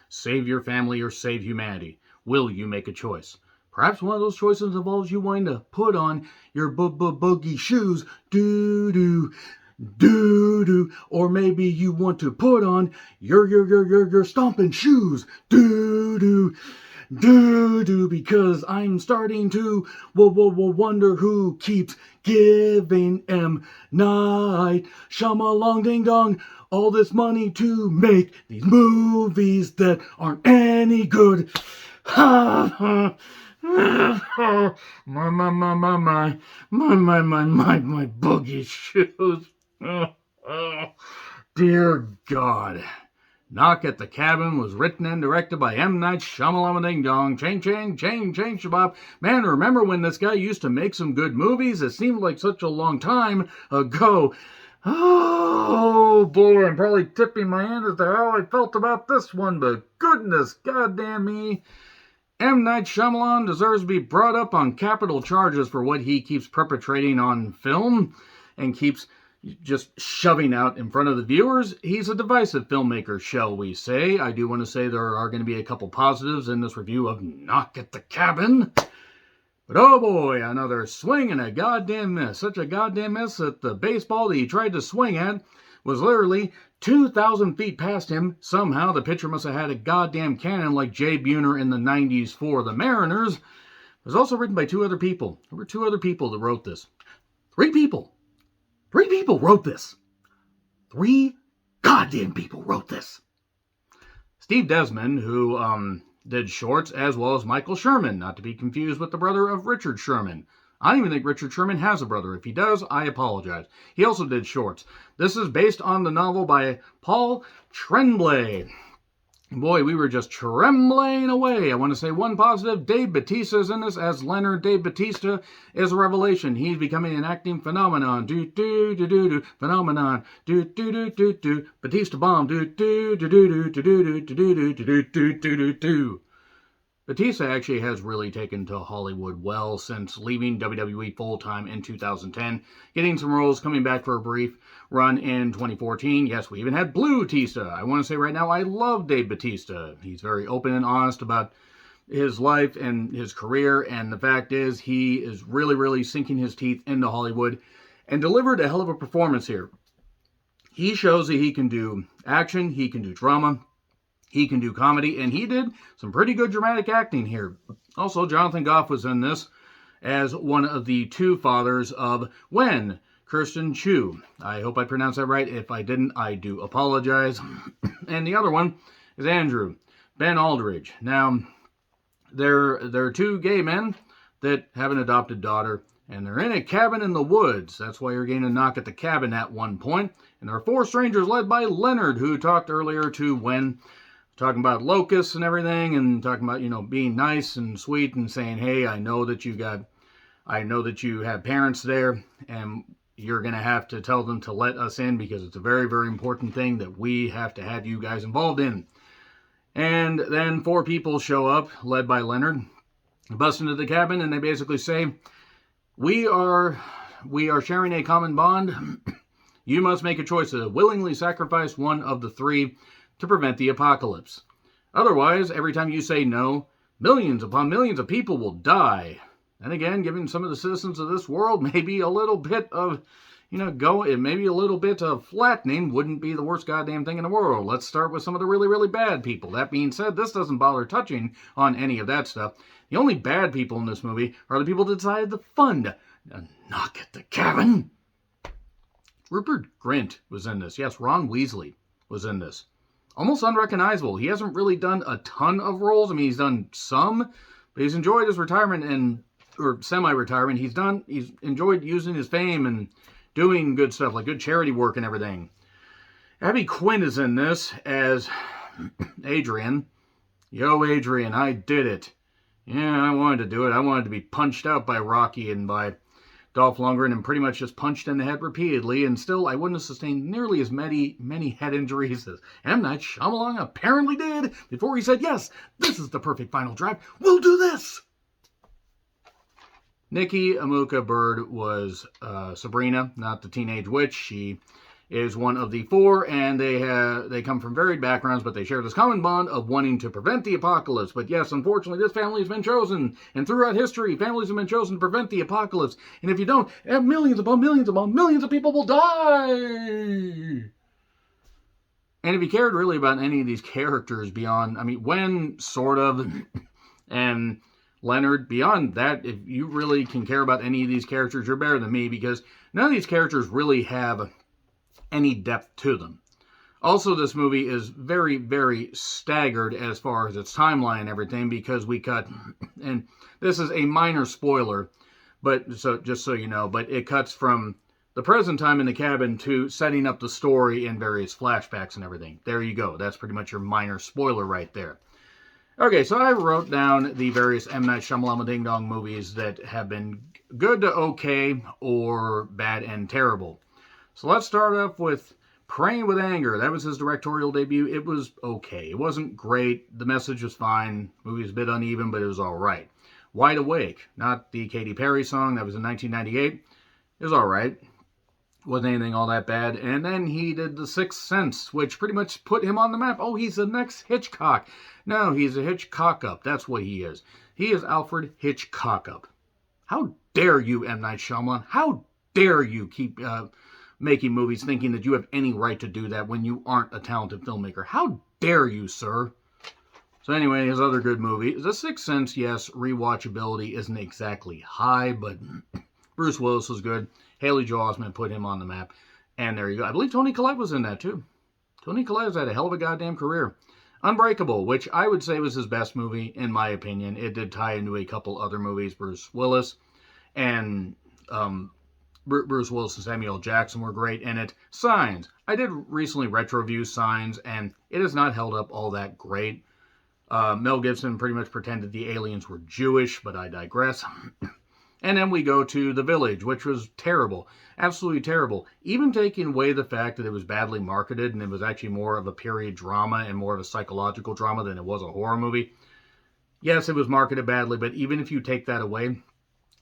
Save your family or save humanity? Will you make a choice? Perhaps one of those choices involves you wanting to put on your boogie shoes, doo-doo, doo-doo, or maybe you want to put on your stomping shoes, doo-doo, doo-doo, because I'm starting to wonder who keeps giving M. Night Shyamalan ding dong all this money to make these movies that aren't any good. Ha ha. My boogie shoes. Dear God. Knock at the Cabin was written and directed by M. Night Shyamalan Ding Dong. Chang, shabab. Man, remember when this guy used to make some good movies? It seemed like such a long time ago. Oh, boy, I'm probably tipping my hand as to how I felt about this one, but goodness goddamn me. M. Night Shyamalan deserves to be brought up on capital charges for what he keeps perpetrating on film and keeps just shoving out in front of the viewers. He's a divisive filmmaker, shall we say. I do want to say there are going to be a couple positives in this review of Knock at the Cabin. But oh boy, another swing and a goddamn miss. Such a goddamn miss that the baseball that he tried to swing at was literally 2,000 feet past him. Somehow the pitcher must have had a goddamn cannon like Jay Buhner in the 90s for the Mariners. It was also written by two other people. There were two other people that wrote this. Three people wrote this. Three goddamn people wrote this. Steve Desmond, who did shorts, as well as Michael Sherman, not to be confused with the brother of Richard Sherman. I don't even think Richard Sherman has a brother. If he does, I apologize. He also did shorts. This is based on the novel by Paul Tremblay. Boy, we were just trembling away. I want to say one positive. Dave Bautista is in this as Leonard. Dave Bautista is a revelation. He's becoming an acting phenomenon. Do phenomenon. Do. Bautista bomb. Do. Bautista actually has really taken to Hollywood well since leaving WWE full-time in 2010, getting some roles, coming back for a brief run in 2014. Yes, we even had Blue Batista. I want to say right now I love Dave Bautista. He's very open and honest about his life and his career, and the fact is he is really sinking his teeth into Hollywood and delivered a hell of a performance here. He shows that he can do action, he can do drama, he can do comedy, and he did some pretty good dramatic acting here. Also, Jonathan Goff was in this as one of the two fathers of Wen, Kirsten Chu. I hope I pronounced that right. If I didn't, I do apologize. And the other one is Andrew, Ben Aldridge. Now, they're two gay men that have an adopted daughter, and they're in a cabin in the woods. That's why you're getting a knock at the cabin at one point. And there are four strangers led by Leonard, who talked earlier to Wen, talking about locusts and everything, and talking about, being nice and sweet and saying, hey, I know that you have parents there, and you're going to have to tell them to let us in because it's a very, very important thing that we have to have you guys involved in. And then four people show up, led by Leonard, bust into the cabin, and they basically say, we are sharing a common bond. You must make a choice to willingly sacrifice one of the three to prevent the apocalypse. Otherwise, every time you say no, millions upon millions of people will die. And again, giving some of the citizens of this world maybe a little bit of, maybe a little bit of flattening wouldn't be the worst goddamn thing in the world. Let's start with some of the really bad people. That being said, this doesn't bother touching on any of that stuff. The only bad people in this movie are the people that decided to fund a knock at the cabin. Rupert Grint was in this. Yes, Ron Weasley was in this. Almost unrecognizable. He hasn't really done a ton of roles. I mean, he's done some, but he's enjoyed his retirement or semi-retirement. He's enjoyed using his fame and doing good stuff, like good charity work and everything. Abby Quinn is in this as Adrian. Yo, Adrian, I did it. Yeah, I wanted to do it. I wanted to be punched out by Rocky and by Dolph Lundgren and pretty much just punched in the head repeatedly, and still I wouldn't have sustained nearly as many head injuries as M. Night Shyamalan apparently did before he said, yes, this is the perfect final draft. We'll do this. Nikki Amuka Bird was Sabrina, not the teenage witch. She is one of the four, and they come from varied backgrounds, but they share this common bond of wanting to prevent the apocalypse. But yes, unfortunately, this family has been chosen, and throughout history, families have been chosen to prevent the apocalypse. And if you don't, millions upon millions upon millions of people will die. And if you cared really about any of these characters beyond, I mean, Wen, sort of, and Leonard, beyond that, if you really can care about any of these characters, you're better than me, because none of these characters really have any depth to them. Also, this movie is very, very staggered as far as its timeline and everything, because we cut, and this is a minor spoiler, but so just so you know, but it cuts from the present time in the cabin to setting up the story in various flashbacks and everything. There you go. That's pretty much your minor spoiler right there. Okay, so I wrote down the various M. Night Shyamalan Ding Dong movies that have been good to okay or bad and terrible. So let's start off with Praying with Anger. That was his directorial debut. It was okay. It wasn't great. The message was fine. The movie was a bit uneven, but it was all right. Wide Awake, not the Katy Perry song. That was in 1998. It was all right. Wasn't anything all that bad. And then he did The Sixth Sense, which pretty much put him on the map. Oh, he's the next Hitchcock. No, he's a Hitchcock-up. That's what he is. He is Alfred Hitchcock-up. How dare you, M. Night Shyamalan? How dare you keep making movies thinking that you have any right to do that when you aren't a talented filmmaker? How dare you, sir? So anyway, his other good movie, The Sixth Sense, yes, rewatchability isn't exactly high, but Bruce Willis was good. Haley Joel Osment put him on the map. And there you go. I believe Toni Collette was in that too. Toni Collette has had a hell of a goddamn career. Unbreakable, which I would say was his best movie, in my opinion. It did tie into a couple other movies. Bruce Willis and Samuel L. Jackson were great in it. Signs. I did recently retro-view Signs, and it has not held up all that great. Mel Gibson pretty much pretended the aliens were Jewish, but I digress. And then we go to The Village, which was terrible. Absolutely terrible. Even taking away the fact that it was badly marketed and it was actually more of a period drama and more of a psychological drama than it was a horror movie. Yes, it was marketed badly, but even if you take that away,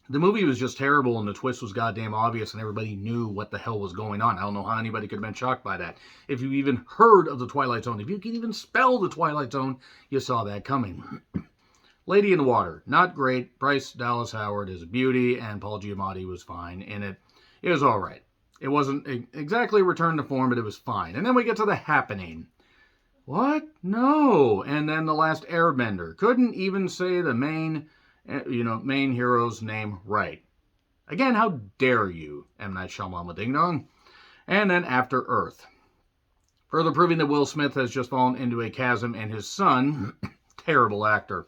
the movie was just terrible and the twist was goddamn obvious and everybody knew what the hell was going on. I don't know how anybody could have been shocked by that. If you even heard of the Twilight Zone, if you can even spell the Twilight Zone, you saw that coming. Lady in the Water, not great. Bryce Dallas Howard is a beauty, and Paul Giamatti was fine in it. It was all right. It wasn't exactly a return to form, but it was fine. And then we get to The Happening. What? No. And then The Last Airbender. Couldn't even say the main hero's name right. Again, how dare you, M. Night Shyamalan Ding Dong? And then After Earth. Further proving that Will Smith has just fallen into a chasm, and his son, terrible actor.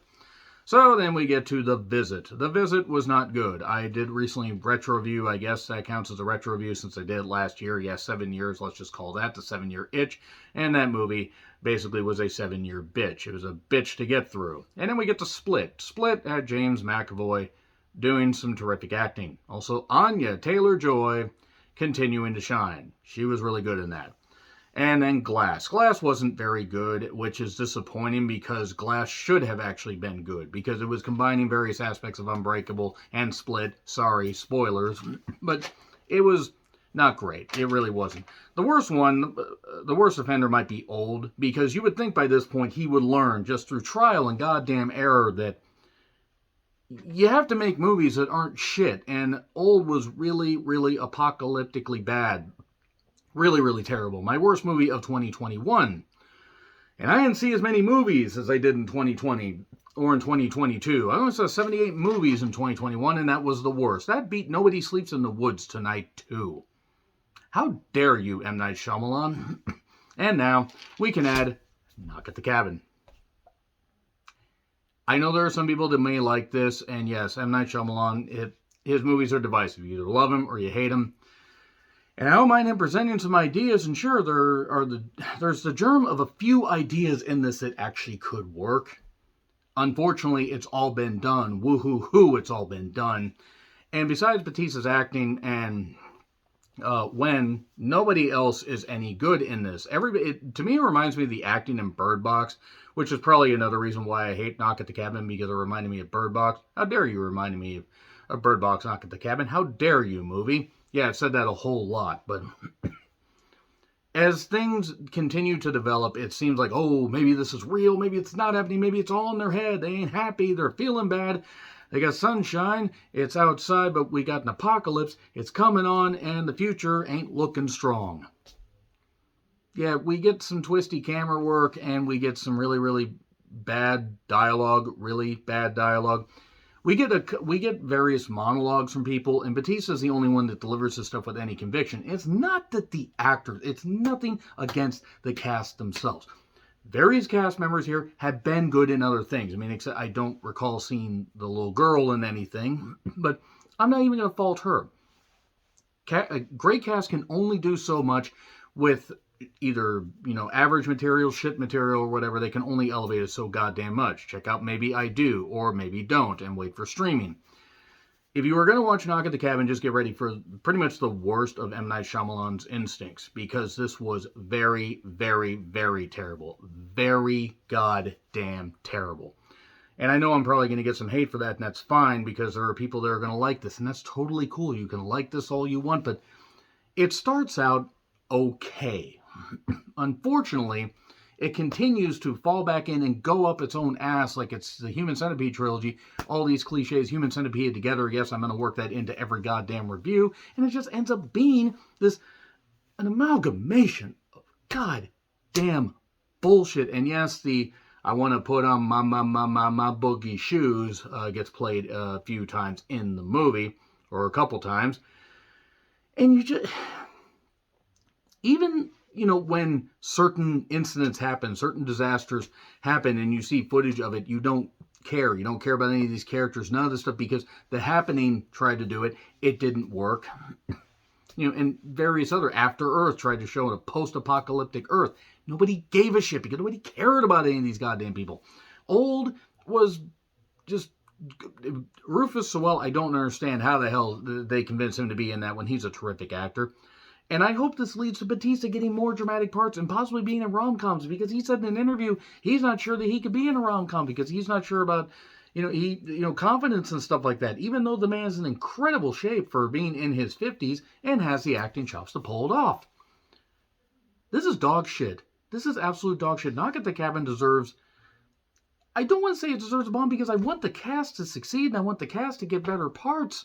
So then we get to The Visit. The Visit was not good. I did recently retro review. I guess that counts as a retro review since I did it last year. Yes, 7 years. Let's just call that the 7-year itch. And that movie basically was a 7-year bitch. It was a bitch to get through. And then we get to Split. Split had James McAvoy doing some terrific acting. Also, Anya Taylor-Joy continuing to shine. She was really good in that. And then Glass. Glass wasn't very good, which is disappointing because Glass should have actually been good because it was combining various aspects of Unbreakable and Split. Sorry, spoilers. But it was not great. It really wasn't. The worst offender might be Old because you would think by this point he would learn just through trial and goddamn error that you have to make movies that aren't shit. And Old was really, really apocalyptically bad. Really, really terrible. My worst movie of 2021. And I didn't see as many movies as I did in 2020 or in 2022. I only saw 78 movies in 2021, and that was the worst. That beat Nobody Sleeps in the Woods tonight, too. How dare you, M. Night Shyamalan? And now, we can add Knock at the Cabin. I know there are some people that may like this, and yes, M. Night Shyamalan, his movies are divisive. You either love him or you hate him. And I don't mind him presenting some ideas, and sure, there's the germ of a few ideas in this that actually could work. Unfortunately, it's all been done. Woo-hoo-hoo, it's all been done. And besides Batista's acting and when nobody else is any good in this. To me, it reminds me of the acting in Bird Box, which is probably another reason why I hate Knock at the Cabin, because it reminded me of Bird Box. How dare you remind me of Bird Box, Knock at the Cabin? How dare you, movie? Yeah, I've said that a whole lot, but As things continue to develop, it seems like, oh, maybe this is real, maybe it's not happening, maybe it's all in their head, they ain't happy, they're feeling bad, they got sunshine, it's outside, but we got an apocalypse, it's coming on, and the future ain't looking strong. Yeah, we get some twisty camera work, and we get some really, really bad dialogue, really bad dialogue. We get various monologues from people, and Batista's the only one that delivers this stuff with any conviction. It's not that the actors, it's nothing against the cast themselves. Various cast members here have been good in other things. I mean, except I don't recall seeing the little girl in anything, but I'm not even going to fault her. A great cast can only do so much with either, average material, shit material, or whatever. They can only elevate it so goddamn much. Check out Maybe I Do, or Maybe Don't, and wait for streaming. If you were going to watch Knock at the Cabin, just get ready for pretty much the worst of M. Night Shyamalan's instincts, because this was very, very, very terrible. Very goddamn terrible. And I know I'm probably going to get some hate for that, and that's fine, because there are people that are going to like this, and that's totally cool. You can like this all you want, but it starts out okay. Unfortunately, it continues to fall back in and go up its own ass like it's the Human Centipede trilogy. All these cliches, Human Centipede together. Yes, I'm going to work that into every goddamn review. And it just ends up being an amalgamation of goddamn bullshit. And yes, I want to put on my boogie shoes gets played a few times in the movie, or a couple times. And you just, even, when certain incidents happen, certain disasters happen, and you see footage of it, you don't care. You don't care about any of these characters, none of this stuff, because The Happening tried to do it. It didn't work. And various other After Earth tried to show a post-apocalyptic Earth. Nobody gave a shit because nobody cared about any of these goddamn people. Old was just Rufus Sewell. I don't understand how the hell they convinced him to be in that when he's a terrific actor. And I hope this leads to Batista getting more dramatic parts and possibly being in rom-coms, because he said in an interview he's not sure that he could be in a rom-com because he's not sure about, confidence and stuff like that, even though the man is in incredible shape for being in his 50s and has the acting chops to pull it off. This is dog shit. This is absolute dog shit. Knock at the Cabin deserves, I don't want to say it deserves a bomb, because I want the cast to succeed and I want the cast to get better parts.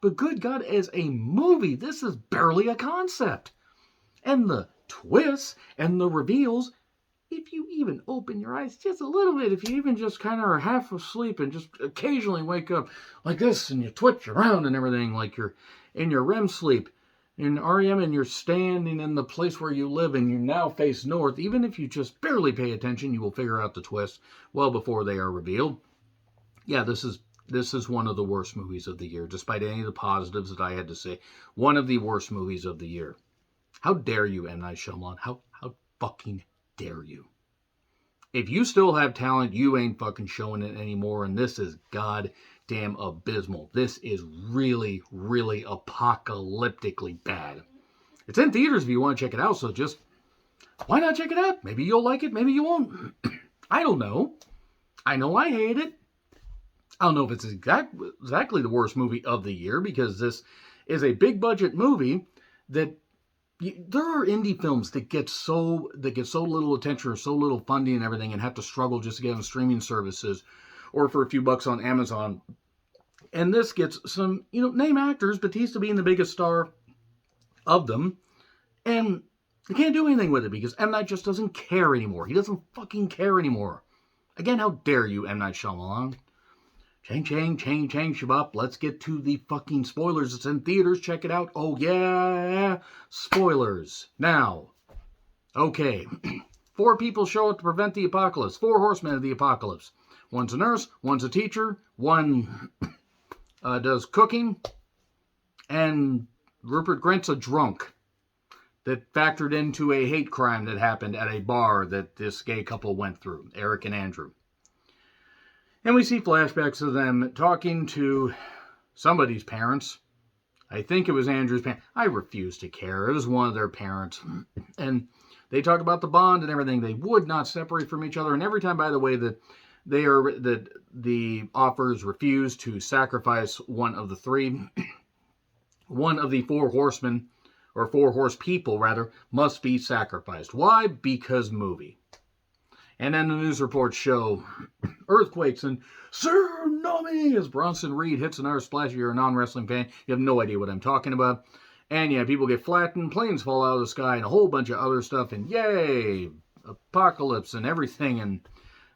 But good God, as a movie, this is barely a concept. And the twists and the reveals, if you even open your eyes just a little bit, if you even just kind of are half asleep and just occasionally wake up like this and you twitch around and everything like you're in your REM sleep, in REM, and you're standing in the place where you live and you now face north, even if you just barely pay attention, you will figure out the twist well before they are revealed. Yeah, this is one of the worst movies of the year, despite any of the positives that I had to say. One of the worst movies of the year. How dare you, M. Night Shyamalan? How fucking dare you? If you still have talent, you ain't fucking showing it anymore, and this is goddamn abysmal. This is really, really apocalyptically bad. It's in theaters if you want to check it out, so just, why not check it out? Maybe you'll like it, maybe you won't. I don't know. I know I hate it. I don't know if it's exactly the worst movie of the year, because this is a big budget movie that there are indie films that get so little attention or so little funding and everything, and have to struggle just to get on streaming services or for a few bucks on Amazon. And this gets some, name actors, Batista being the biggest star of them, and they can't do anything with it because M. Night just doesn't care anymore. He doesn't fucking care anymore. Again, how dare you, M. Night Shyamalan? Chang, shabop. Let's get to the fucking spoilers. It's in theaters. Check it out. Oh, yeah. Spoilers. Now. Okay. 4 people show up to prevent the apocalypse. 4 horsemen of the apocalypse. One's a nurse. One's a teacher. One does cooking. And Rupert Grint's a drunk that factored into a hate crime that happened at a bar that this gay couple went through. Eric and Andrew. And we see flashbacks of them talking to somebody's parents. I think it was Andrew's parents. I refuse to care. It was one of their parents. And they talk about the bond and everything. They would not separate from each other. And every time, by the way, that the offers refused to sacrifice one of the 4 horsemen or 4-horse people rather, must be sacrificed. Why? Because movie. And then the news reports show earthquakes and tsunami as Bronson Reed hits another splash. If you're a non-wrestling fan, you have no idea what I'm talking about. And yeah, people get flattened, planes fall out of the sky, and a whole bunch of other stuff. And yay, apocalypse and everything. And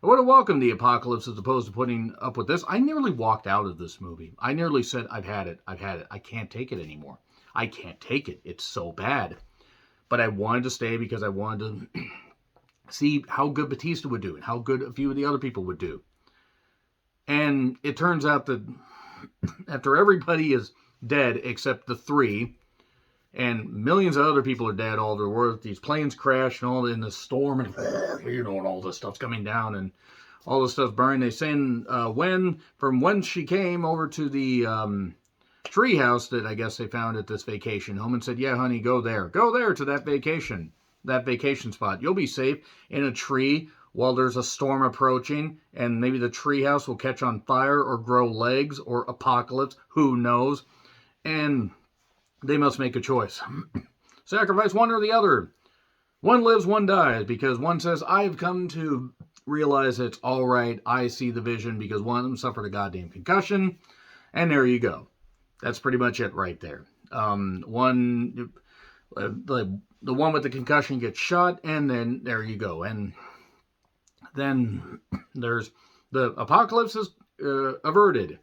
I would have welcomed the apocalypse as opposed to putting up with this. I nearly walked out of this movie. I nearly said, I've had it. I can't take it anymore. I can't take it. It's so bad. But I wanted to stay because I wanted to see how good Batista would do and how good a few of the other people would do. And it turns out that after everybody is dead except the 3, and millions of other people are dead all over the world, these planes crash and all in the storm, and and all this stuff's coming down and all this stuff's burning. They saying when she came over to the tree house that I guess they found at this vacation home and said, yeah, honey, go there to that vacation spot. You'll be safe in a tree while there's a storm approaching, and maybe the tree house will catch on fire or grow legs or apocalypse. Who knows? And they must make a choice. Sacrifice one or the other. One lives, one dies, because one says, I've come to realize it's all right. I see the vision, because one of them suffered a goddamn concussion. And there you go. That's pretty much it right there. The one with the concussion gets shot, and then there you go. And then there's the apocalypse is averted,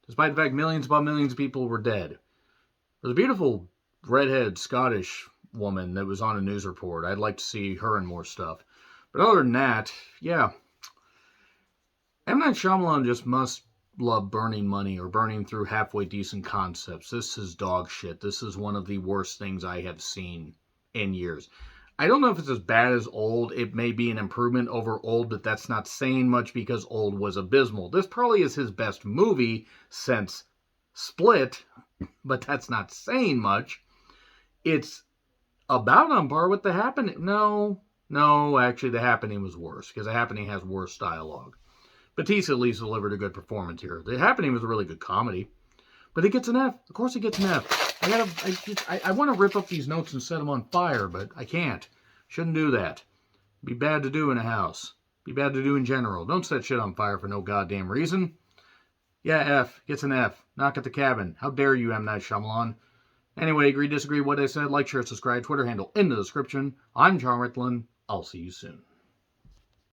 despite the fact millions upon millions of people were dead. There's a beautiful redhead Scottish woman that was on a news report. I'd like to see her in more stuff. But other than that, yeah. M. Night Shyamalan just must love burning money or burning through halfway decent concepts. This is dog shit. This is one of the worst things I have seen in years. I don't know if it's as bad as Old. It may be an improvement over Old, but that's not saying much because Old was abysmal. This probably is his best movie since Split, but that's not saying much. It's about on par with The Happening. No, actually The Happening was worse, because The Happening has worse dialogue. Batista at least delivered a good performance here. The Happening was a really good comedy, but it gets an F. Of course it gets an F. I want to rip up these notes and set them on fire, but I can't. Shouldn't do that. Be bad to do in a house. Be bad to do in general. Don't set shit on fire for no goddamn reason. Yeah, F. Gets an F. Knock at the cabin. How dare you, M. Night Shyamalan. Anyway, agree, disagree, what I said, like, share, subscribe, Twitter handle in the description. I'm John Ritlin. I'll see you soon.